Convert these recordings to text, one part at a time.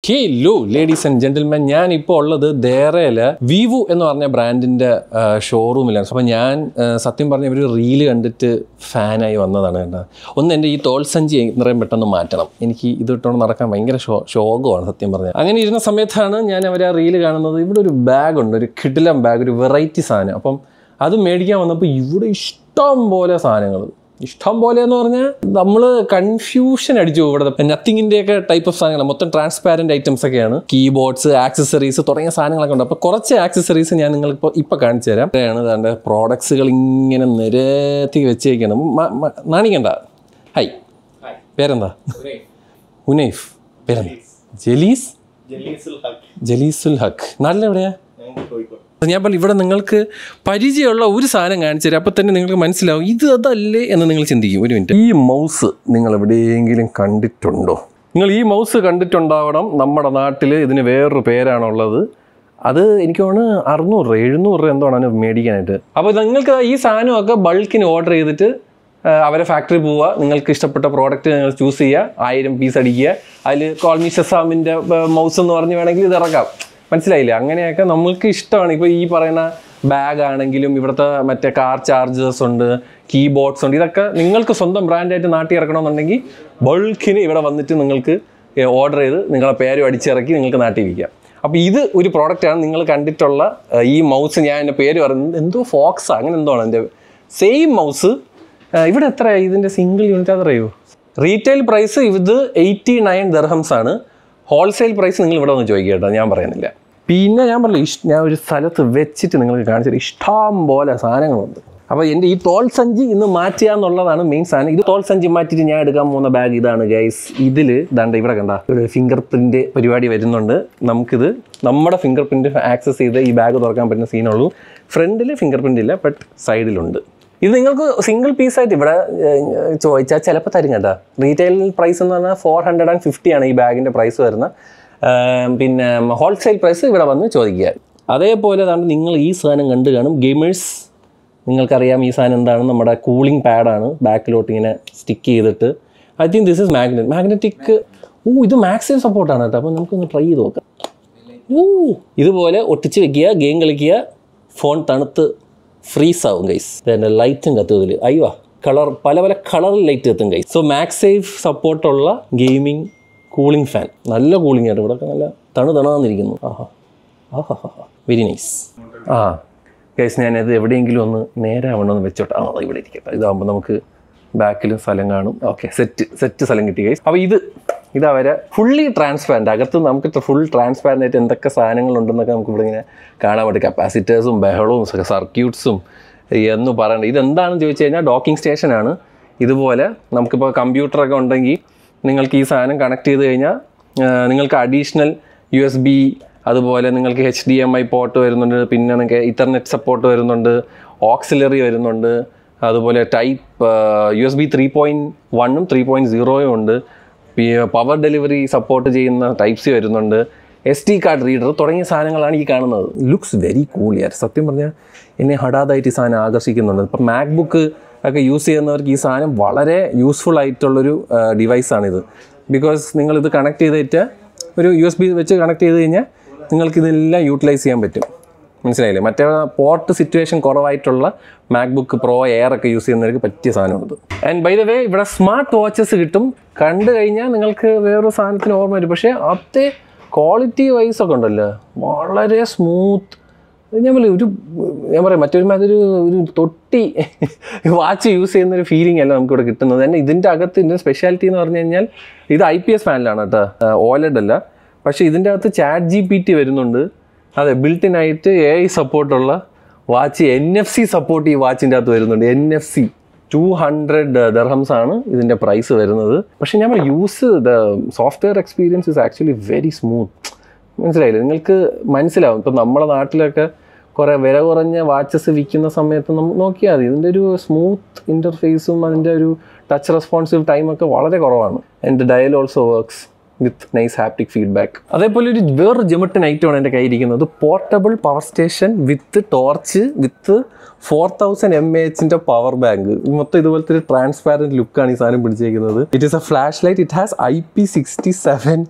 Hello ladies and gentlemen, ഞാൻ ഇപ്പോൾ ഉള്ളത് ദേറയില് വിവു എന്ന് പറഞ്ഞ ബ്രാൻഡിൻ്റെ ഷോറൂമിലാണ്. അപ്പോൾ ഞാൻ സത്യം പറഞ്ഞ ഒരു റീല് കണ്ടിട്ട് ഫാനായി വന്നതാണ്. കേട്ടോ, ഒന്ന് എൻ്റെ ഈ തോൾസഞ്ചി ഇത്രയും പെട്ടെന്ന് മാറ്റണം, എനിക്ക് ഇത് ഇട്ടുകൊണ്ട് നടക്കാൻ ഭയങ്കര ശോകമാണ് സത്യം പറഞ്ഞാൽ. അങ്ങനെ ഇരുന്ന സമയത്താണ് ഞാൻ അവർ ആ റീല് കാണുന്നത്. ഇവിടെ ഒരു ബാഗുണ്ട്, ഒരു കിടിലം ബാഗ്, ഒരു വെറൈറ്റി സാധനം. അപ്പം അത് മേടിക്കാൻ വന്നപ്പോൾ ഇവിടെ ഇഷ്ടം പോലെ സാധനങ്ങൾ, ഇഷ്ടം പോലെ എന്ന് പറഞ്ഞാൽ നമ്മൾ കൺഫ്യൂഷൻ അടിച്ചു. ഇവിടെ നത്തിങ്ങിൻ്റെയൊക്കെ ടൈപ്പ് ഓഫ് സാധനങ്ങൾ, മൊത്തം ട്രാൻസ്പാരൻറ്റ് ഐറ്റംസ് ഒക്കെയാണ്. കീബോർഡ്സ്, ആക്സസറീസ് തുടങ്ങിയ സാധനങ്ങളൊക്കെ ഉണ്ട്. അപ്പോൾ കുറച്ച് ആക്സസറീസ് ഞാൻ നിങ്ങളിപ്പോൾ കാണിച്ചു തരാം. അതാണ് പ്രോഡക്ട്സുകൾ ഇങ്ങനെ നിരത്തി വെച്ചേക്കണം. നാണിക്കണ്ട. ഹൈ, പേരെന്താ? ഉനൈഫ്. പേരെന്താ? ജലീസുൽ ഹക്ക്. നാട്ടിലെവിടെയാ? ഞാൻ പറഞ്ഞു ഇവിടെ നിങ്ങൾക്ക് പരിചയമുള്ള ഒരു സാധനം കാണിച്ചു തരാം, അപ്പോൾ തന്നെ നിങ്ങൾക്ക് മനസ്സിലാവും ഇത് അതല്ലേ എന്ന് നിങ്ങൾ ചിന്തിക്കും. ഒരു മിനിറ്റ്, ഈ മൗസ് നിങ്ങൾ എവിടെയെങ്കിലും കണ്ടിട്ടുണ്ടോ? നിങ്ങൾ ഈ മൗസ് കണ്ടിട്ടുണ്ടാവണം. നമ്മുടെ നാട്ടിൽ ഇതിന് വേറൊരു പേരാണുള്ളത്. അത് എനിക്ക് തോന്നുന്നു 600-700 എന്താണ് മേടിക്കാനായിട്ട്. അപ്പോൾ നിങ്ങൾക്ക് ഈ സാധനമൊക്കെ ബൾക്കിന് ഓർഡർ ചെയ്തിട്ട് അവരെ ഫാക്ടറി പോവുക, നിങ്ങൾക്ക് ഇഷ്ടപ്പെട്ട പ്രോഡക്റ്റ് നിങ്ങൾ ചൂസ് ചെയ്യുക, 1000 പീസ് അടിക്കുക, അതിൽ കോൾമി ഷസാമിൻ്റെ മൗസ് എന്ന് പറഞ്ഞ് വേണമെങ്കിൽ ഇത് ഇറക്കാം. മനസ്സിലായില്ലേ? അങ്ങനെയൊക്കെ നമ്മൾക്ക് ഇഷ്ടമാണ്. ഇപ്പോൾ ഈ പറയുന്ന ബാഗ് ആണെങ്കിലും ഇവിടുത്തെ മറ്റേ കാർ ചാർജേഴ്സ് ഉണ്ട്, കീബോർഡ്സ് ഉണ്ട്. ഇതൊക്കെ നിങ്ങൾക്ക് സ്വന്തം ബ്രാൻഡായിട്ട് നാട്ടിൽ ഇറക്കണമെന്നുണ്ടെങ്കിൽ ബൾക്കിന് ഇവിടെ വന്നിട്ട് നിങ്ങൾക്ക് ഓർഡർ ചെയ്ത് നിങ്ങളെ പേരും അടിച്ചിറക്കി നിങ്ങൾക്ക് നാട്ടിൽ വിൽക്കാം. അപ്പോൾ ഇത് ഒരു പ്രോഡക്റ്റാണ് നിങ്ങൾ കണ്ടിട്ടുള്ള ഈ മൗസ്. ഞാൻ എൻ്റെ പേര് പറയുന്നത് എന്തോ ഫോക്സ് അങ്ങനെ എന്തോ ആണ് എൻ്റെ സെയിം മൗസ്. ഇവിടെ എത്രയാണ് ഇതിൻ്റെ സിംഗിൾ യൂണിറ്റ് അതറിയോ? റീറ്റെയിൽ പ്രൈസ് ഇത് 89 ദിർഹംസ് ആണ്. ഹോൾസെയിൽ പ്രൈസ് നിങ്ങൾ ഇവിടെ ഒന്ന് ചോദിക്കുക കേട്ടോ, ഞാൻ പറയുന്നില്ല. പിന്നെ ഞാൻ പറഞ്ഞില്ല, ഞാൻ ഒരു സ്ഥലത്ത് വെച്ചിട്ട് നിങ്ങൾക്ക് കാണിച്ചത് ഇഷ്ടം പോലെ സാധനങ്ങളുണ്ട്. അപ്പോൾ എൻ്റെ ഈ തോൾ സഞ്ചി ഇന്ന് മാറ്റുക എന്നുള്ളതാണ് മെയിൻ സാധനം. ഇത് തോൾ സഞ്ചി മാറ്റിയിട്ട് ഞാൻ എടുക്കാൻ പോകുന്ന ബാഗ് ഇതാണ് ഗൈസ്. ഇതിൽ ദാണ്ട ഇവിടെ കണ്ട ഇവിടെ ഫിംഗർ പ്രിൻറ്റ് പരിപാടി വരുന്നുണ്ട്. നമുക്കിത് നമ്മുടെ ഫിംഗർ പ്രിൻറ്റ് ആക്സസ് ചെയ്ത് ഈ ബാഗ് തുറക്കാൻ പറ്റുന്ന സീനുള്ളൂ. ഫ്രണ്ടിൽ ഫിംഗർ പ്രിൻ്റ് ഇല്ല, ബട്ട് സൈഡിലുണ്ട്. ഇത് നിങ്ങൾക്ക് സിംഗിൾ പീസായിട്ട് ഇവിടെ ചോദിച്ചാൽ ചിലപ്പോൾ തരും കേട്ടോ. റീറ്റെയിൽ പ്രൈസ് എന്ന് പറഞ്ഞാൽ 450 ആണ് ഈ ബാഗിൻ്റെ പ്രൈസ് വരുന്നത്. പിന്നെ ഹോൾസെയിൽ പ്രൈസ് ഇവിടെ വന്ന് ചോദിക്കുക. അതേപോലെ തന്നെ നിങ്ങൾ ഈ സാധനം കണ്ടു കാണും, ഗെയിമേഴ്സ്. നിങ്ങൾക്കറിയാം ഈ സാധനം എന്താണ്? നമ്മുടെ കൂളിംഗ് പാഡാണ്. ബാക്കിലോട്ട് ഇങ്ങനെ സ്റ്റിക്ക് ചെയ്തിട്ട്, I think this is magnetic. ഇത് മാക്സിമം സപ്പോർട്ടാണ് കേട്ടോ. അപ്പോൾ നമുക്കൊന്ന് ട്രൈ ചെയ്ത് നോക്കാം. ഇതുപോലെ ഒട്ടിച്ച് വെക്കുക, ഗെയിം കളിക്കുക, ഫോൺ തണുത്ത് ഫ്രീസ് ആവും ഗൈസ്. പിന്നെ ലൈറ്റും കത്തും. അയ്യോ, പല കളറിൽ ലൈറ്റ് കത്തും ഗൈസ്. സോ മാക്സേഫ് സപ്പോർട്ടുള്ള ഗെയിമിംഗ് കൂളിംഗ് ഫാൻ. നല്ല കൂളിംഗ് ആയിട്ട് ഇവിടെ നല്ല തണുതണാന്നിരിക്കുന്നു. Very nice. ഗൈസ്, ഞാനത് എവിടെയെങ്കിലും ഒന്ന് നേരാവണമെന്ന് വെച്ചോട്ടെ. ഇവിടെ ഇരിക്കട്ടെ. ഇതാകുമ്പോൾ നമുക്ക് ബാക്കിലും സ്ഥലം കാണും. ഓക്കെ, സെറ്റ് സ്ഥലം കിട്ടി ഗൈസ്. അപ്പോൾ ഇത് അവരെ ഫുള്ളി ട്രാൻസ്പാരൻ്റ്. അകത്ത് നമുക്ക് ഫുൾ ട്രാൻസ്പാരൻ്റ് ആയിട്ട് എന്തൊക്കെ സാധനങ്ങളുണ്ടെന്നൊക്കെ നമുക്ക് ഇവിടെ ഇങ്ങനെ കാണാൻ പറ്റും. കപ്പാസിറ്റേഴ്സും ബഹളവും സർക്യൂട്ട്സും എന്ന് പറയണ്ട. ഇതെന്താണെന്ന് ചോദിച്ചു കഴിഞ്ഞാൽ ഡോക്കിംഗ് സ്റ്റേഷനാണ്. ഇതുപോലെ നമുക്കിപ്പോൾ കമ്പ്യൂട്ടറൊക്കെ ഉണ്ടെങ്കിൽ നിങ്ങൾക്ക് ഈ സാധനം കണക്ട് ചെയ്ത് കഴിഞ്ഞാൽ നിങ്ങൾക്ക് അഡീഷണൽ USB, അതുപോലെ നിങ്ങൾക്ക് HDMI പോർട്ട് വരുന്നുണ്ട്, പിന്നെ നിങ്ങൾക്ക് ഇത്തർനെറ്റ് സപ്പോർട്ട് വരുന്നുണ്ട്, ഓക്സിലറി വരുന്നുണ്ട്, അതുപോലെ ടൈപ്പ് USB 3.1 3.0 ഉണ്ട്, പവർ ഡെലിവറി സപ്പോർട്ട് ചെയ്യുന്ന Type-C വരുന്നുണ്ട്, SD കാർഡ് റീഡർ തുടങ്ങിയ സാധനങ്ങളാണ് ഈ കാണുന്നത്. ലുക്സ് വെരി കൂൾ യാർ. സത്യം പറഞ്ഞാൽ എന്നെ ഹഠാതായിട്ട് ഈ സാധനം ആകർഷിക്കുന്നുണ്ട്. ഇപ്പം മാക്ബുക്ക് ഒക്കെ യൂസ് ചെയ്യുന്നവർക്ക് ഈ സാധനം വളരെ യൂസ്ഫുൾ ആയിട്ടുള്ളൊരു ഡിവൈസാണിത്. ബിക്കോസ് നിങ്ങളിത് കണക്ട് ചെയ്തിട്ട് ഒരു USB വെച്ച് കണക്ട് ചെയ്ത് കഴിഞ്ഞാൽ നിങ്ങൾക്കിതെല്ലാം യൂട്ടിലൈസ് ചെയ്യാൻ പറ്റും. മനസ്സിലായില്ലേ? മറ്റേ പോർട്ട് സിറ്റുവേഷൻ കുറവായിട്ടുള്ള മാക്ബുക്ക് പ്രോ എയർ ഒക്കെ യൂസ് ചെയ്യുന്നവർക്ക് പറ്റിയ സാധനമുണ്ട്. ആൻഡ് ബൈ ദ വേ ഇവിടെ സ്മാർട്ട് വാച്ചസ് കിട്ടും. കണ്ടു കഴിഞ്ഞാൽ നിങ്ങൾക്ക് വേറൊരു സാധനത്തിന് ഓർമ്മ വരും. പക്ഷേ അതേ ക്വാളിറ്റി വൈസ് ഒക്കെ ഉണ്ടല്ലോ, വളരെ സ്മൂത്ത്. ഞാൻ പറയാം മറ്റൊരു ഒരു തൊട്ടി വാച്ച് യൂസ് ചെയ്യുന്നൊരു ഫീലിംഗ് അല്ല നമുക്കിവിടെ കിട്ടുന്നത്. തന്നെ ഇതിൻ്റെ അകത്ത് ഇതിൻ്റെ സ്പെഷ്യാലിറ്റി എന്ന് പറഞ്ഞു കഴിഞ്ഞാൽ ഇത് IPS പാനലാണ് കേട്ടോ, OLED അല്ല. പക്ഷേ ഇതിൻ്റെ അകത്ത് ChatGPT വരുന്നുണ്ട്. അതെ, ബിൽട്ടിൻ ആയിട്ട് AI സപ്പോർട്ടുള്ള വാച്ച്, NFC സപ്പോർട്ട് ഈ വാച്ചിൻ്റെ അകത്ത് വരുന്നുണ്ട്. NFC 200 ദിർഹംസ് ആണ് ഇതിൻ്റെ പ്രൈസ് വരുന്നത്. പക്ഷേ ഞാൻ the software experience is actually very smooth. മനസ്സിലായില്ലേ? നിങ്ങൾക്ക് മനസ്സിലാവും. ഇപ്പം നമ്മുടെ നാട്ടിലൊക്കെ കുറേ വില കുറഞ്ഞ വാച്ചസ് വിൽക്കുന്ന സമയത്ത് നമുക്ക് നോക്കിയാൽ മതി, ഇതിൻ്റെ ഒരു സ്മൂത്ത് ഇൻ്റർഫേസും അതിൻ്റെ ഒരു ടച്ച് റെസ്പോൺസീവ് ടൈമൊക്കെ വളരെ കുറവാണ്. And dial also works with nice haptic feedback. അതേപോലെ വേറൊരു ജെമട്ടൻ ഐറ്റമാണ് എൻ്റെ കയ്യിരിക്കുന്നത്. Portable power station with torch with 4000 mAh power bank. മൊത്തം ഇതുപോലത്തെ ഒരു ട്രാൻസ്പാരൻറ്റ് ലുക്കാണ് ഈ സാധനം പിടിച്ചേക്കുന്നത്. It is a flash light. It has IP67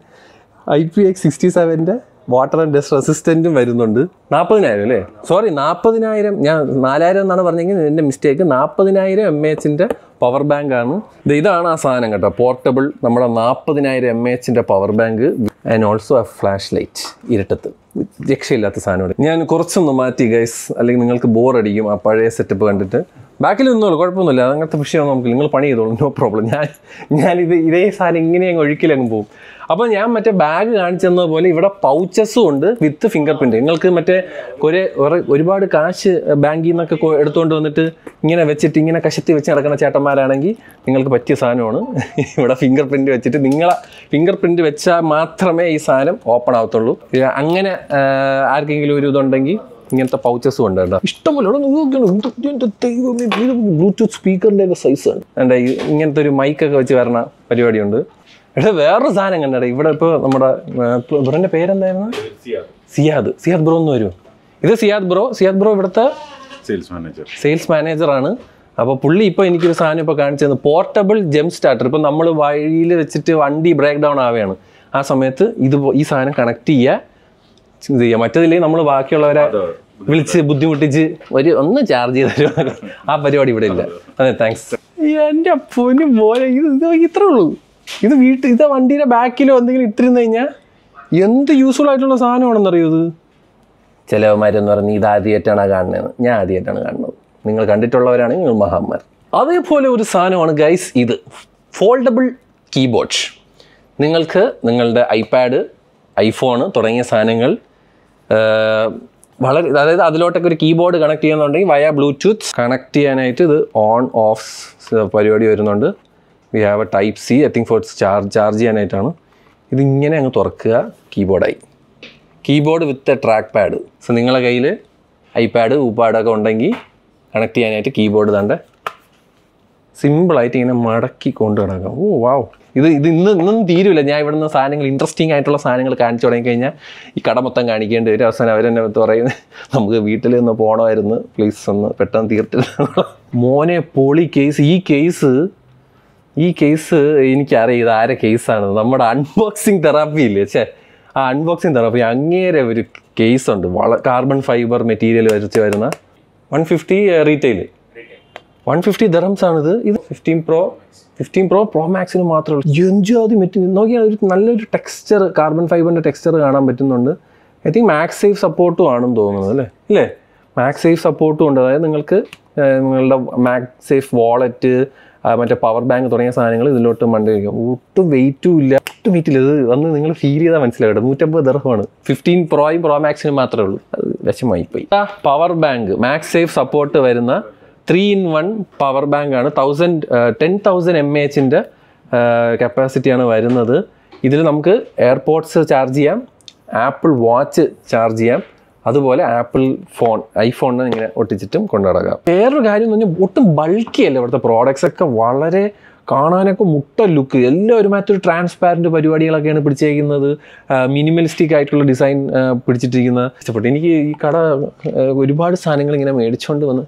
IPX67 water and dust റെസിസ്റ്റൻറ്റും വരുന്നുണ്ട്. 40,000 അല്ലേ? സോറി 40,000, ഞാൻ 4,000 എന്നാണ് പറഞ്ഞെങ്കിൽ എൻ്റെ മിസ്റ്റേക്ക്. 40,000 mAh പവർ ബാങ്ക് ആണ്. ഇതാണ് ആ സാധനം കേട്ടോ, പോർട്ടബിൾ നമ്മുടെ 40,000 mAh power bank and also a flash light. ഇരട്ടത്ത് രക്ഷയില്ലാത്ത സാധനമാണ്. ഞാൻ കുറച്ചൊന്ന് മാറ്റി ഗൈസ്, അല്ലെങ്കിൽ നിങ്ങൾക്ക് ബോർ അടിക്കും ആ പഴയ സെറ്റപ്പ് കണ്ടിട്ട്. ബാക്കിൽ നിന്നോളൂ, കുഴപ്പമൊന്നുമില്ല, അങ്ങനത്തെ വിഷയമൊന്നും നമുക്ക് നിങ്ങൾ പണി ചെയ്തോളൂ, നോ പ്രോബ്ലം. ഞാനിത് ഇതേ സാധനം ഇങ്ങനെ അങ്ങ് ഒഴുക്കിലങ്ങ് പോകും. അപ്പോൾ ഞാൻ മറ്റേ ബാഗ് കാണിച്ചെന്ന പോലെ ഇവിടെ പൗച്ചസും ഉണ്ട് വിത്ത് ഫിംഗർ പ്രിൻറ്റ്. നിങ്ങൾക്ക് മറ്റേ ഒരുപാട് കാശ് ബാങ്കിൽ നിന്നൊക്കെ എടുത്തുകൊണ്ട് വന്നിട്ട് ഇങ്ങനെ വെച്ചിട്ട് ഇങ്ങനെ കശത്തി വെച്ച് നടക്കുന്ന ചേട്ടന്മാരാണെങ്കിൽ നിങ്ങൾക്ക് പറ്റിയ സാധനമാണ്. ഇവിടെ ഫിംഗർ പ്രിൻറ്റ് വെച്ചിട്ട് നിങ്ങളെ ഫിംഗർ പ്രിൻറ്റ് വെച്ചാൽ മാത്രമേ ഈ സാധനം ഓപ്പൺ ആവത്തുള്ളൂ. അങ്ങനെ ആർക്കെങ്കിലും ഒരു ഇതുണ്ടെങ്കിൽ ഇങ്ങനത്തെ പൗച്ചസും ഉണ്ട് കേട്ടോ, ഇഷ്ടംപോലെ. ബ്ലൂടൂത്ത് സ്പീക്കറിൻ്റെ ഒക്കെ സൈസാണ്. എൻ്റെ ഇങ്ങനത്തെ ഒരു മൈക്കൊക്കെ വെച്ച് വരണ പരിപാടിയുണ്ട്. പക്ഷേ വേറൊരു സാധനം കണ്ടേ ഇവിടെ. ഇപ്പോൾ നമ്മുടെ ബ്രോൻ്റെ പേരെന്തായിരുന്നു? സിയാദ് ബ്രോ എന്ന് വരും. ഇത് സിയാദ് ബ്രോ ഇവിടുത്തെ സെയിൽസ് മാനേജറാണ്. അപ്പോൾ പുള്ളി ഇപ്പോൾ എനിക്കൊരു സാധനം ഇപ്പോൾ കാണിച്ചു തന്നു, പോർട്ടബിൾ ജെം സ്റ്റാർട്ടർ. ഇപ്പം നമ്മൾ വഴിയിൽ വെച്ചിട്ട് വണ്ടി ബ്രേക്ക് ഡൗൺ ആവുകയാണ്, ആ സമയത്ത് ഈ സാധനം കണക്ട് ചെയ്യുക. മറ്റേതില്ലേ നമ്മൾ ബാക്കിയുള്ളവരെ വിളിച്ച് ബുദ്ധിമുട്ടിച്ച് ഒന്ന് ചാർജ് ചെയ്ത് തരുമോ, ആ പരിപാടി ഇവിടെ ഇല്ല. അതെ, താങ്ക്സ്. എൻ്റെ പൊന്നു പോലെ ഇത് ഇത്രേ ഉള്ളൂ. ഇത് വണ്ടിയുടെ ബാക്കിലോ എന്തെങ്കിലും ഇട്ടിരുന്ന് കഴിഞ്ഞാൽ എന്ത് യൂസ്ഫുൾ ആയിട്ടുള്ള സാധനമാണെന്നറിയോ ഇത്. ചിലവന്മാരെന്ന് പറഞ്ഞ് ഇത് ആദ്യമായിട്ടാണ് കാണുന്നത്. ഞാൻ ആദ്യമായിട്ടാണ് കാണുന്നത്. നിങ്ങൾ കണ്ടിട്ടുള്ളവരാണെങ്കിൽ നിങ്ങൾ മഹാന്മാർ. അതേപോലെ ഒരു സാധനമാണ് ഗൈസ് ഇത്, ഫോൾഡബിൾ കീബോർഡ്. നിങ്ങൾക്ക് നിങ്ങളുടെ ഐപാഡ്, ഐഫോൺ തുടങ്ങിയ സാധനങ്ങൾ വളരെ, അതായത് അതിലോട്ടൊക്കെ ഒരു കീബോർഡ് കണക്ട് ചെയ്യുന്നുണ്ടെങ്കിൽ വയ ബ്ലൂടൂത്ത് കണക്ട് ചെയ്യാനായിട്ട് ഇത് ഓൺ ഓഫ് പരിപാടി വരുന്നുണ്ട്. We have a type C, I think for charge ചെയ്യാനായിട്ടാണ്. ഇതിങ്ങനെ അങ്ങ് തുറക്കുക, കീബോർഡായി. Keyboard with a trackpad. So നിങ്ങളുടെ കയ്യിൽ ഐപാഡ് ഊപ്പാഡൊക്കെ ഉണ്ടെങ്കിൽ കണക്ട് ചെയ്യാനായിട്ട് കീബോർഡ് തൻ്റെ സിമ്പിളായിട്ട് ഇങ്ങനെ മടക്കി കൊണ്ടു കിടക്കാം. ഓ വാവ്, ഇത് ഇന്നൊന്നും തീരുമില്ല. ഞാൻ ഇവിടുന്ന് സാധനങ്ങൾ, ഇൻട്രസ്റ്റിംഗ് ആയിട്ടുള്ള സാധനങ്ങൾ കാണിച്ചു തുടങ്ങിക്കഴിഞ്ഞാൽ ഈ കട മൊത്തം കാണിക്കേണ്ടി വരും. അവസാനം അവരെന്നെ പറയുന്നത് നമുക്ക് വീട്ടിൽ നിന്ന് പോകണമായിരുന്നു, പ്ലീസ് ഒന്ന് പെട്ടെന്ന് തീർത്തില്ല. മോനെ പൊളി കേസ്. ഈ കേസ് എനിക്കറിയാം ഇത് ആരെ കേസാണ്. നമ്മുടെ അൺബോക്സിങ് തെറാപ്പി ഇല്ലേ, ആ അൺബോക്സിങ് തെറാപ്പി അങ്ങേരെ ഒരു കേസുണ്ട്. കാർബൺ ഫൈബർ മെറ്റീരിയൽ വരച്ച് വരുന്ന 150 റീറ്റെയിൽ 150 dirhams ആണിത്. ഇത് 15 Pro Maxന് മാത്രമേ ഉള്ളൂ. എൻജോയ് മെറ്റീരിയൽ നോക്കിയാൽ ഒരു നല്ലൊരു ടെക്സ്ചർ, കാർബൺ ഫൈബറിൻ്റെ ടെക്സ്ചർ കാണാൻ പറ്റുന്നുണ്ട്. ഐ തിങ്ക് മാക്സ് സേഫ് സപ്പോർട്ടും ആണെന്ന് തോന്നുന്നത് അല്ലേ? മാക്സ് സേഫ് സപ്പോർട്ടും ഉണ്ട്. അതായത് നിങ്ങൾക്ക് നിങ്ങളുടെ മാക്സ് സേഫ് വാളറ്റ്, മറ്റേ പവർ ബാങ്ക് തുടങ്ങിയ സാധനങ്ങൾ ഇതിലോട്ട് മണ്ടി വയ്ക്കാം. ഒട്ടും വെയിറ്റും ഇല്ല. ഇത് വന്ന് നിങ്ങൾ ഫീൽ ചെയ്താൽ മനസ്സിലാകട്ടെ. 150 dirham. 15 Proയും Pro Maxനും മാത്രമേ ഉള്ളൂ. അത് വിഷമായിപ്പോയി. Power bank MagSafe support വരുന്ന 3-in-1 പവർ ബാങ്ക് ആണ്. 10,000 mAh കപ്പാസിറ്റിയാണ് വരുന്നത്. ഇതിൽ നമുക്ക് എയർപോഡ്സ് ചാർജ് ചെയ്യാം, ആപ്പിൾ വാച്ച് ചാർജ് ചെയ്യാം, അതുപോലെ ആപ്പിൾ ഐഫോണിന് ഇങ്ങനെ ഒട്ടിച്ചിട്ടും കൊണ്ടുനടക്കാം. വേറൊരു കാര്യം എന്ന് പറഞ്ഞാൽ ഒട്ടും ബൾക്കി അല്ല ഇവിടുത്തെ പ്രോഡക്ട്സ് ഒക്കെ. വളരെ കാണാനൊക്കെ മുട്ട ലുക്ക്. എല്ലാം ഒരുമാത്തൊരു ട്രാൻസ്പാരൻറ്റ് പരിപാടികളൊക്കെയാണ് പിടിച്ചേക്കുന്നത്. മിനിമലിസ്റ്റിക് ആയിട്ടുള്ള ഡിസൈൻ പിടിച്ചിട്ടിരിക്കുന്നത് ഇഷ്ടപ്പെട്ടു എനിക്ക്. ഈ കട ഒരുപാട് സാധനങ്ങൾ ഇങ്ങനെ മേടിച്ചുകൊണ്ട് വന്ന്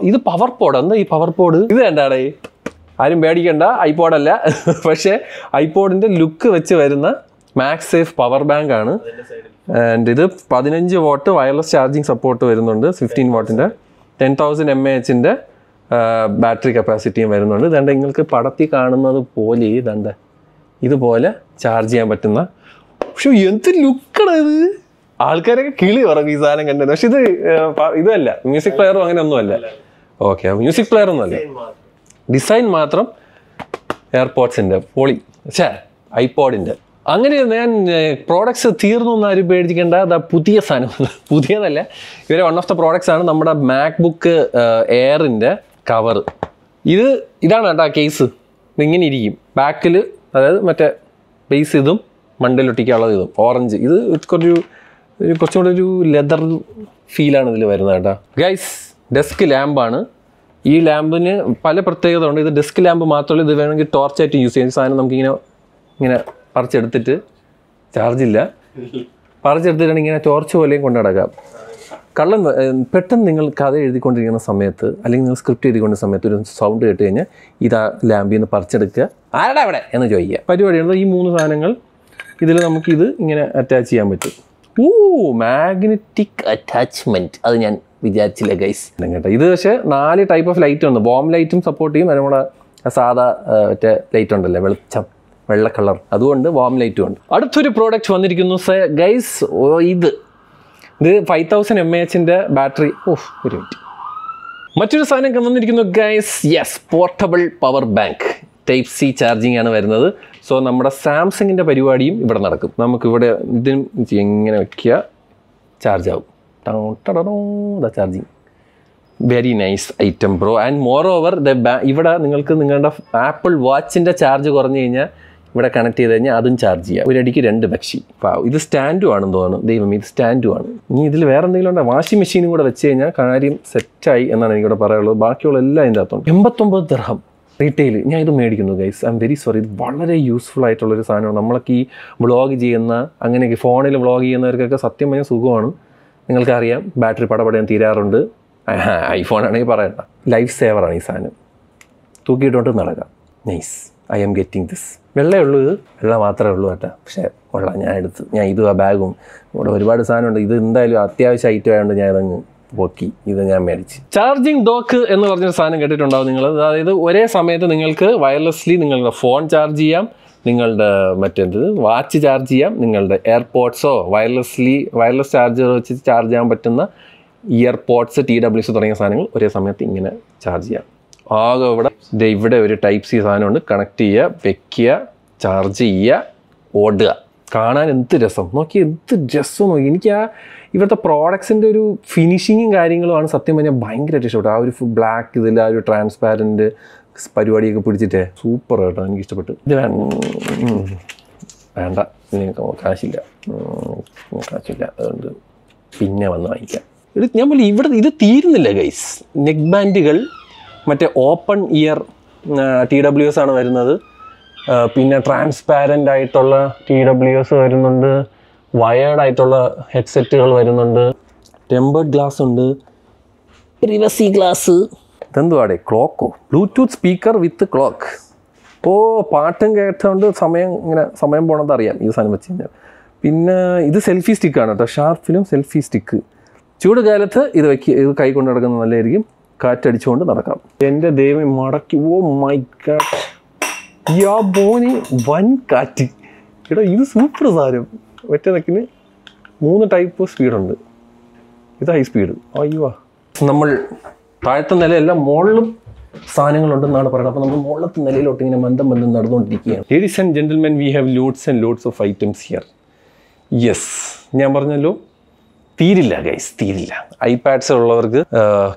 ഇത് പവർ പോഡ്. എന്താ ഈ പവർ പോഡ്? ഇത് കണ്ടാടേ, ആരും പേടിക്കണ്ട, ഐപോഡല്ല. പക്ഷേ ഐപോഡിൻ്റെ ലുക്ക് വെച്ച് വരുന്ന മാക്സ് സേഫ് പവർ ബാങ്ക് ആണ്. ആൻഡ് ഇത് 15 watt വയർലെസ് ചാർജിങ് സപ്പോർട്ട് വരുന്നുണ്ട്. 15 watt 10,000 mAh ബാറ്ററി കപ്പാസിറ്റിയും വരുന്നുണ്ട്. ഇതണ്ട നിങ്ങൾക്ക് പടത്തിൽ കാണുന്നത് പോലെ ഇതുപോലെ ചാർജ് ചെയ്യാൻ പറ്റുന്ന. പക്ഷെ എന്ത് ലുക്കാണ് ഇത്! ആൾക്കാരൊക്കെ കിളി ഉറങ്ങും ഈ സാധനം കണ്ടത്. പക്ഷെ ഇതല്ല മ്യൂസിക് പ്ലെയറും അങ്ങനെ ഒന്നുമല്ല. ഓക്കെ, മ്യൂസിക് പ്ലെയർ ഒന്നുമല്ല, ഡിസൈൻ മാത്രം എയർപോഡ്സിൻ്റെ പൊളി. ഐപോഡിൻ്റെ. അങ്ങനെ ഞാൻ പ്രോഡക്ട്സ് തീർന്നു എന്നാരും പേടിക്കേണ്ട. പുതിയ സാധനം, പുതിയതല്ല, ഇവരെ വൺ ഓഫ് ദ പ്രോഡക്ട്സ് ആണ് നമ്മുടെ മാക്ബുക്ക് എയറിൻ്റെ കവർ. ഇതാണ് കേട്ടോ കേസ്. ഇതിങ്ങനെ ഇരിക്കും ബാക്കിൽ, അതായത് മറ്റേ ബേസ് ഇതും മണ്ടയിലൊട്ടിക്കാനുള്ളത് ഇതും ഓറഞ്ച്. ഇത് കുറച്ചും കൂടെ ഒരു ലെതർ ഫീലാണ് ഇതിൽ വരുന്നത് കേട്ടോ. ഗൈസ്, ഡെസ്ക് ലാമ്പാണ്. ഈ ലാമ്പിന് പല പ്രത്യേകത ഉണ്ട്. ഇത് ഡെസ്ക് ലാമ്പ് മാത്രമല്ല, ഇത് വേണമെങ്കിൽ ടോർച്ചായിട്ട് യൂസ് ചെയ്യാം. സാധനം നമുക്കിങ്ങനെ പറിച്ചെടുത്തിട്ട്, ചാർജില്ല, പറിച്ചെടുത്തിട്ടാണ് ഇങ്ങനെ ടോർച്ച് പോലെയും കൊണ്ടു നടക്കാം. പെട്ടെന്ന് നിങ്ങൾ കഥ എഴുതിക്കൊണ്ടിരിക്കുന്ന സമയത്ത്, അല്ലെങ്കിൽ നിങ്ങൾ സ്ക്രിപ്റ്റ് എഴുതിക്കൊണ്ടിരുന്ന സമയത്ത് ഒരു സൗണ്ട് കേട്ട് കഴിഞ്ഞാൽ ഇതാ ലാമ്പിൽ നിന്ന് പറിച്ചെടുക്കുക, ആരുടെ അവിടെ എന്ന് ചോദിക്കുക പരിപാടിയാണ്. ഈ 3 സാധനങ്ങൾ ഇതിൽ നമുക്കിത് ഇങ്ങനെ അറ്റാച്ച് ചെയ്യാൻ പറ്റും. മാഗ്നറ്റിക് അറ്റാച്ച്മെൻറ്റ്, അത് ഞാൻ വിചാരിച്ചില്ല ഗൈസ് കേട്ടോ. ഇത് പക്ഷേ 4 ടൈപ്പ് ഓഫ് ലൈറ്റ് ഉണ്ട്. ബോം ലൈറ്റും സപ്പോർട്ട് ചെയ്യും, നമ്മുടെ സാധാ മറ്റേ ലൈറ്റ് ഉണ്ടല്ലോ വെള്ള കളർ, അതുകൊണ്ട് വാം ലൈറ്റും ഉണ്ട്. അടുത്തൊരു പ്രോഡക്റ്റ് വന്നിരിക്കുന്നു ഗൈസ്. ഇത് 5000 mAh ബാറ്ററി. ഒരു മിനിറ്റ്, മറ്റൊരു സാധനം വന്നിരിക്കുന്നു guys. Yes, portable power bank. Type C charging ആണ് വരുന്നത്. സോ നമ്മുടെ സാംസങ്ങിൻ്റെ പരിപാടിയും ഇവിടെ നടക്കും. നമുക്കിവിടെ ഇതിനും ഇങ്ങനെ വയ്ക്കുക, ചാർജ് ആവും. Charging very nice item bro. And more over ഇവിടെ നിങ്ങൾക്ക് നിങ്ങളുടെ ആപ്പിൾ വാച്ചിൻ്റെ ചാർജ് കുറഞ്ഞു കഴിഞ്ഞാൽ ഇവിടെ കണക്ട് ചെയ്ത് കഴിഞ്ഞാൽ അതും ചാർജ് ചെയ്യാം. ഒരടിക്ക് 2 പക്ഷി. ഇത് സ്റ്റാൻഡും ആണെന്ന് തോന്നുന്നു. ദൈവം, ഇത് സ്റ്റാൻഡും ആണ്. ഇനി ഇതിൽ വേറെ എന്തെങ്കിലും ഉണ്ടോ? വാഷിംഗ് മെഷീനും കൂടെ വെച്ച് കഴിഞ്ഞാൽ കാര്യം സെറ്റായി എന്നാണ് എനിക്കിവിടെ പറയാനുള്ളത്. ബാക്കിയുള്ള എല്ലാം ഇതിൻ്റെ അകത്തുണ്ട്. 89 ദിർഹം റീറ്റെയിൽ. ഞാൻ ഇത് മേടിക്കുന്നു guys. I'm very sorry. ഇത് വളരെ യൂസ്ഫുൾ ആയിട്ടുള്ളൊരു സാധനമാണ്. നമ്മളൊക്കെ ഈ വ്ളോഗ് ചെയ്യുന്ന, അങ്ങനെയൊക്കെ ഫോണിൽ വ്ളോഗ് ചെയ്യുന്നവർക്കൊക്കെ സത്യം പറഞ്ഞാൽ സുഖമാണ്. നിങ്ങൾക്കറിയാം ബാറ്ററി പടപടയാൻ തീരാറുണ്ട്. ഐഫോൺ ആണെങ്കിൽ പറയണ്ട, ലൈഫ് സേവറാണ് ഈ സാധനം. തൂക്കിയിട്ടോട്ട് നടക്കാം. Nice, I'm getting this. വെള്ളമേ ഉള്ളൂ, ഇത് വെള്ള മാത്രമേ ഉള്ളൂ കേട്ടോ. പക്ഷേ കൊള്ളാം, ഞാൻ ഇതും ആ ബാഗും ഇവിടെ ഒരുപാട് സാധനമുണ്ട്. ഇത് എന്തായാലും അത്യാവശ്യം ഐറ്റം ആയതുകൊണ്ട് ഞാൻ ഇതങ്ങ് പൊക്കി, ഇത് ഞാൻ മേടിച്ച്. ചാർജിങ് ഡോക്ക് എന്ന് പറഞ്ഞൊരു സാധനം കേട്ടിട്ടുണ്ടാവും നിങ്ങൾ. അതായത് ഒരേ സമയത്ത് നിങ്ങൾക്ക് വയർലെസ്ലി നിങ്ങളുടെ ഫോൺ ചാർജ് ചെയ്യാം, നിങ്ങളുടെ മറ്റേത് വാച്ച് ചാർജ് ചെയ്യാം, നിങ്ങളുടെ എയർപോഡ്സോ വയർലെസ് ചാർജർ വെച്ച് ചാർജ് ചെയ്യാൻ പറ്റുന്ന ഇയർപോഡ്സ്, TWS തുടങ്ങിയ സാധനങ്ങൾ ഒരേ സമയത്ത് ഇങ്ങനെ ചാർജ് ചെയ്യാം. ആകെ ഇവിടെ ഒരു ടൈപ്പ് സി സാധനമുണ്ട്. കണക്ട് ചെയ്യുക, വെക്കുക, ചാർജ് ചെയ്യുക, ഓടുക. കാണാൻ എന്ത് രസം നോക്കി, എന്ത് രസം നോക്കി. എനിക്ക് ഇവിടുത്തെ പ്രോഡക്ട്സിൻ്റെ ഒരു ഫിനിഷിങ്ങും കാര്യങ്ങളുമാണ് സത്യം പറഞ്ഞാൽ ഭയങ്കരമായിട്ട് ഇഷ്ടപ്പെട്ടു. ആ ഒരു ബ്ലാക്ക് ഇതിൽ ആ ഒരു ട്രാൻസ്പാരൻറ്റ് പരിപാടിയൊക്കെ പിടിച്ചിട്ടേ സൂപ്പർ കേട്ടോ, എനിക്ക് ഇഷ്ടപ്പെട്ടു. ഇത് വേണ്ട, ഇതിനൊക്കെ കാശില്ല, അതുകൊണ്ട് പിന്നെ വന്ന് വാങ്ങിക്കാം. ഞാൻ പോലെ ഇത് തീരുന്നില്ല ഗൈസ്. നെക്ക് ബാൻഡുകൾ മറ്റേ ഓപ്പൺ ഇയർ TWS ആണ് വരുന്നത്. പിന്നെ ട്രാൻസ്പാരൻ്റ് ആയിട്ടുള്ള TWS വരുന്നുണ്ട്, വയേർഡ് ആയിട്ടുള്ള ഹെഡ്സെറ്റുകൾ വരുന്നുണ്ട്, ടെമ്പേർഡ് ഗ്ലാസ് ഉണ്ട്, പ്രിവസി ഗ്ലാസ്. ഇതെന്തുവാടെ, ക്ലോക്കോ? Bluetooth speaker with clock. പാട്ടും കേട്ടുകൊണ്ട് സമയം പോകണത് അറിയാം ഈ സാധനം വെച്ച് കഴിഞ്ഞാൽ. പിന്നെ ഇത് സെൽഫി സ്റ്റിക്കാണ് കേട്ടോ, ഷാർപ്പ് ഫിലിം സെൽഫി സ്റ്റിക്ക്. ചൂട് കാലത്ത് ഇത് കൈ കൊണ്ട് നടക്കുന്നത് നല്ലതായിരിക്കും, കാറ്റടിച്ചുകൊണ്ട് നടക്കാം. എൻ്റെ ദൈവം മടക്കി. മൈ ഗാഡ്, യാ ബോനി, വൻ കാറ്റ്. എടാ ഇത് സൂപ്പർ സാധനം. ഒറ്റ നെക്കിന് 3 ടൈപ്പ് സ്പീഡുണ്ട്. ഇത് ഹൈ സ്പീഡ്. അയ്യോ, നമ്മൾ താഴത്തെ നിലയെല്ലാം മുകളിലും സാധനങ്ങളുണ്ടെന്നാണ് പറയുന്നത്. അപ്പോൾ നമ്മൾ മുകളിലത്തെ നിലയിലോട്ട് ഇങ്ങനെ മന്ദം നടന്നുകൊണ്ടിരിക്കുകയാണ്. Ladies and gentlemen, we have loads of items here. Yes, ഞാൻ പറഞ്ഞല്ലോ തീരില്ല ഗൈസ്, തീരില്ല. ഐപാഡ്സ് ഉള്ളവർക്ക്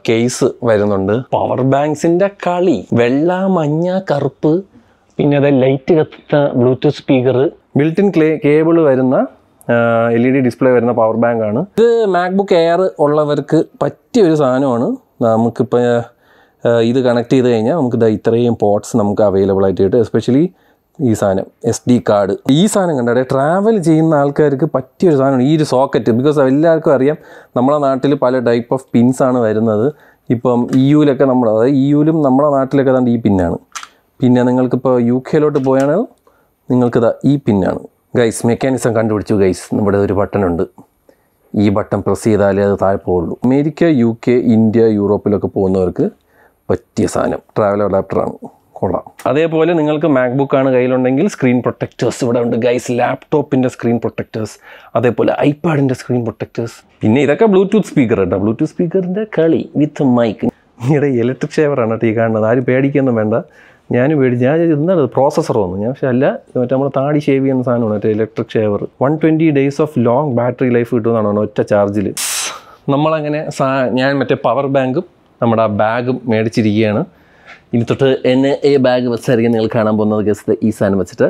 കേസ് വരുന്നുണ്ട്. പവർ ബാങ്ക്സിൻ്റെ കളി. വെള്ള, മഞ്ഞ, കറുപ്പ്. പിന്നെ അത് ലൈറ്റ് കത്തുന്ന ബ്ലൂടൂത്ത് സ്പീക്കർ, ബിൽറ്റിൻ കേബിൾ വരുന്ന LED ഡിസ്പ്ലേ വരുന്ന പവർ ബാങ്ക് ആണ്. ഇത് മാക്ബുക്ക് എയർ ഉള്ളവർക്ക് പറ്റിയ ഒരു സാധനമാണ്. നമുക്കിപ്പോൾ ഇത് കണക്ട് ചെയ്ത് കഴിഞ്ഞാൽ നമുക്ക് ഇത്രയും പോർട്സ് നമുക്ക് അവൈലബിൾ ആയിട്ട് കിട്ടും. എസ്പെഷ്യലി ഈ സാധനം SD കാർഡ്. ഈ സാധനം കണ്ടേ ട്രാവൽ ചെയ്യുന്ന ആൾക്കാർക്ക് പറ്റിയൊരു സാധനമാണ് ഈ ഒരു സോക്കറ്റ്. ബിക്കോസ് എല്ലാവർക്കും അറിയാം നമ്മളെ നാട്ടിൽ പല ടൈപ്പ് ഓഫ് പിൻസാണ് വരുന്നത്. ഇപ്പം EU-ലൊക്കെ അതായത് EU-ലും നമ്മുടെ നാട്ടിലൊക്കെ ഈ പിന്നാണ്. പിന്നെ നിങ്ങൾക്കിപ്പോൾ UK-ലോട്ട് പോയാണെങ്കിൽ നിങ്ങൾക്കിതാ ഈ പിന്നാണ്. ഗൈസ്, മെക്കാനിസം കണ്ടുപിടിച്ചു ഗൈസ്. നമ്മുടെ ഒരു ബട്ടണുണ്ട്, ഈ ബട്ടൺ പ്രസ് ചെയ്താലേ അത് താഴെ പോകുള്ളൂ. അമേരിക്ക, UK, ഇന്ത്യ, യൂറോപ്പിലൊക്കെ പോകുന്നവർക്ക് പറ്റിയ സാധനം ട്രാവൽ അഡാപ്റ്ററാണ്. കൊള്ളാം. അതേപോലെ നിങ്ങൾക്ക് മാക്ബുക്കാണ് കയ്യിലുണ്ടെങ്കിൽ സ്ക്രീൻ പ്രൊട്ടക്റ്റേഴ്സ് ഇവിടെ ഉണ്ട് ഗൈസ്. ലാപ്ടോപ്പിൻ്റെ സ്ക്രീൻ പ്രൊട്ടക്റ്റേഴ്സ്, അതേപോലെ ഐപാഡിൻ്റെ സ്ക്രീൻ പ്രൊട്ടക്റ്റേഴ്സ്. പിന്നെ ഇതൊക്കെ ബ്ലൂടൂത്ത് സ്പീക്കർ കേട്ടോ. ബ്ലൂടൂത്ത് സ്പീക്കറിൻ്റെ കളി വിത്ത് മൈക്ക്. ഇവിടെ ഇലക്ട്രിക് ഷേവറാണ് കേട്ടോ ഈ കാണുന്നത്. ആരും പേടിക്കൊന്നും വേണ്ട. ഞാൻ എന്താണ് പ്രോസസ്സർ വന്നു ഞാൻ, പക്ഷേ അല്ല, മറ്റേ നമ്മൾ താടി ഷേവ് ചെയ്യുന്ന സാധനമാണ് മറ്റേ electric shaver. 120 days of long battery life കിട്ടുമെന്നാണ് ഒറ്റ ചാർജിൽ. നമ്മളങ്ങനെ ഞാൻ മറ്റേ പവർ ബാങ്കും നമ്മുടെ ആ ബാഗും മേടിച്ചിരിക്കുകയാണ്. ഇനി തൊട്ട് എന്നെ ഈ ബാഗ് വെച്ചായിരിക്കും നിങ്ങൾ കാണാൻ പോകുന്നത് ഗസ്റ്റ് ഈ സാധനം വെച്ചിട്ട്.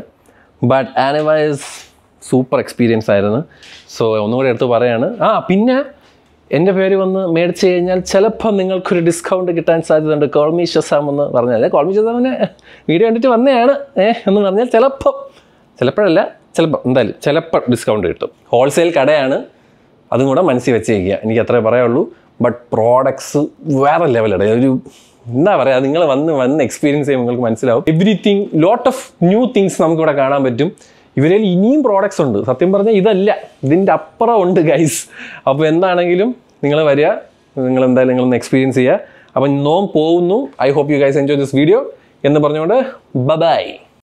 ബട്ട് ആനിവേഴ്സ് സൂപ്പർ എക്സ്പീരിയൻസ് ആയിരുന്നു. സോ ഒന്നുകൂടി എടുത്ത് പറയാണ്. പിന്നെ എൻ്റെ പേര് വന്ന് മേടിച്ച് കഴിഞ്ഞാൽ ചിലപ്പം നിങ്ങൾക്കൊരു ഡിസ്കൗണ്ട് കിട്ടാൻ സാധ്യതയുണ്ട്. കോൾമി ഷസാം എന്ന് പറഞ്ഞാൽ, കോൾമി ഷസാമിനെ വീഡിയോ കണ്ടിട്ട് വന്നതാണ് എന്ന് പറഞ്ഞാൽ ചിലപ്പോഴല്ല എന്തായാലും ചിലപ്പോൾ ഡിസ്കൗണ്ട് കിട്ടും. ഹോൾസെയിൽ കടയാണ്, അതും കൂടെ മനസ്സിൽ വെച്ചേക്കുക. എനിക്ക് അത്രേ പറയാനുള്ളൂ. ബട്ട് പ്രോഡക്ട്സ് വേറെ ലെവലാണ്. എന്താ പറയുക, നിങ്ങൾ വന്ന് എക്സ്പീരിയൻസ് ചെയ്യുമ്പോൾ നിങ്ങൾക്ക് മനസ്സിലാവും. Everything lot of new things നമുക്കിവിടെ കാണാൻ പറ്റും. ഇവരിൽ ഇനിയും പ്രോഡക്റ്റ്സ് ഉണ്ട്. സത്യം പറഞ്ഞാൽ ഇതല്ല, ഇതിൻ്റെ അപ്പുറം ഉണ്ട് ഗൈസ്. അപ്പോൾ എന്താണെങ്കിലും നിങ്ങൾ വരിക, നിങ്ങൾ എന്തായാലും നിങ്ങളൊന്ന് എക്സ്പീരിയൻസ് ചെയ്യുക. അപ്പം നോം പോകുന്നു. I hope you guys enjoy this video എന്ന് പറഞ്ഞുകൊണ്ട് ബൈ.